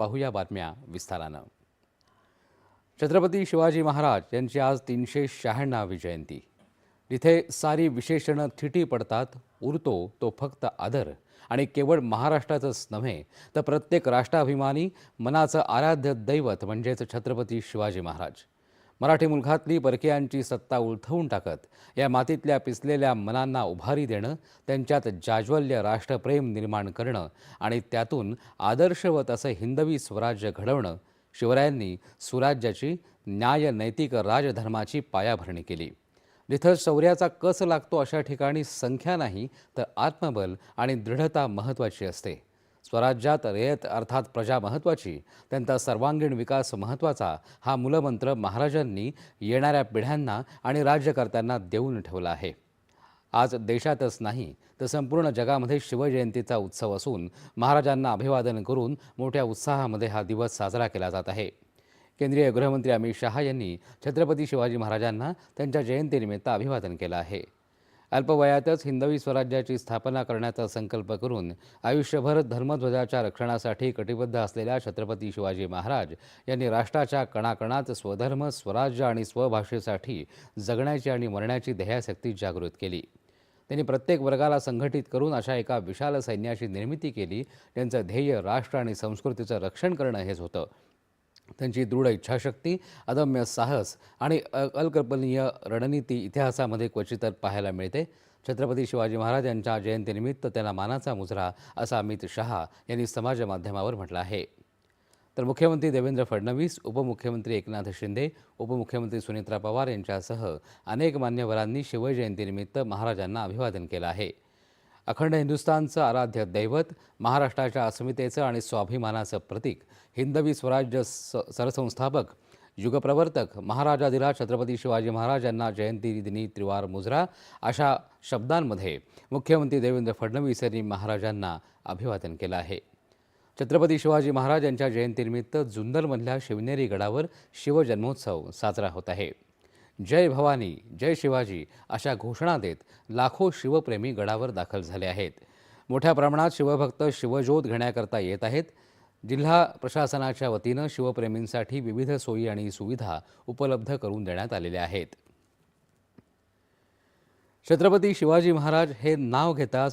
पाहूया बातम्या विस्तारानं। छत्रपती शिवाजी महाराज यांची आज 396वी जयंती। जिथे सारी विशेषणं थिटी पडतात, उरतो तो फक्त आदर आणि केवळ महाराष्ट्राचंच नव्हे तर प्रत्येक राष्ट्राभिमानी मनाचं आराध्य दैवत म्हणजेच छत्रपती शिवाजी महाराज। मराठी मुलखातली परकीयांची सत्ता उलथवून टाकत या मातीतल्या पिसलेल्या मनांना उभारी देणं, त्यांच्यात जाज्वल्य राष्ट्रप्रेम निर्माण करणं आणि त्यातून आदर्शवत असं हिंदवी स्वराज्य घडवणं, शिवरायांनी सुराज्याची न्याय नैतिक राजधर्माची पायाभरणी केली। जिथं शौर्याचा कस लागतो अशा ठिकाणी संख्या नाही तर आत्मबल आणि दृढता महत्त्वाची असते। स्वराज्यात रयत अर्थात प्रजा महत्त्वाची, त्यांचा सर्वांगीण विकास महत्त्वाचा हा मूलमंत्र महाराजांनी येणाऱ्या पिढ्यांना आणि राज्यकर्त्यांना देऊन ठेवला आहे। आज देशातच नाही तर संपूर्ण जगामध्ये शिवजयंतीचा उत्सव असून महाराजांना अभिवादन करून मोठ्या उत्साहामध्ये हा दिवस साजरा केला जात आहे। केंद्रीय गृहमंत्री अमित शहा यांनी छत्रपती शिवाजी महाराजांना त्यांच्या जयंतीनिमित्त अभिवादन केलं आहे। अल्पवयातच हिंदवी स्वराज्याची स्थापना करण्याचा संकल्प करून आयुष्यभर धर्मध्वजाच्या रक्षणासाठी कटिबद्ध असलेल्या छत्रपती शिवाजी महाराज यांनी राष्ट्राच्या कणाकणात स्वधर्म, स्वराज्य आणि स्वभाषेसाठी जगण्याची आणि मरण्याची ध्येयासक्ती जागृत केली। त्यांनी प्रत्येक वर्गाला संघटित करून अशा एका विशाल सैन्याची निर्मिती केली, ज्यांचं ध्येय राष्ट्र आणि संस्कृतीचं रक्षण करणं हेच होतं। त्यांची दृढ इच्छाशक्ती, अदम्य साहस आणि अकल्पनीय रणनीती इतिहासामध्ये क्वचितच पाहायला मिळते। छत्रपती शिवाजी महाराज यांच्या जयंतीनिमित्त त्यांना मानाचा मुजरा असं अमित शहा यांनी समाज माध्यमावर म्हटलं आहे। तर मुख्यमंत्री देवेंद्र फडणवीस, उपमुख्यमंत्री एकनाथ शिंदे, उपमुख्यमंत्री सुनेत्रा पवार यांच्यासह अनेक मान्यवरांनी शिवजयंतीनिमित्त महाराजांना अभिवादन केलं आहे। अखंड हिंदुस्थानचं आराध्य दैवत, महाराष्ट्राच्या अस्मितेचं आणि स्वाभिमानाचं प्रतीक, हिंदवी स्वराज्य सरसंस्थापक, युगप्रवर्तक महाराजाधिराज छत्रपती शिवाजी महाराज यांना जयंतीदिनी त्रिवार मुजरा अशा शब्दांमध्ये मुख्यमंत्री देवेंद्र फडणवीस यांनी महाराजांना अभिवादन केलं आहे। छत्रपती शिवाजी महाराज यांच्या जयंतीनिमित्त जुन्नरमधल्या शिवनेरी गडावर शिवजन्मोत्सव साजरा होत आहे। जय भवानी, जय शिवाजी अशा घोषणा देत लाखो शिवप्रेमी गडावर दाखल झाले आहेत। मोठ्या प्रमाणात शिवभक्त शिवज्योत घेण्याकरता येत आहेत। जिल्हा प्रशासनाच्या वतीनं शिवप्रेमींसाठी विविध सोयी आणि सुविधा उपलब्ध करून देण्यात आलेल्या आहेत। छत्रपती शिवाजी महाराज हे नाव घेताच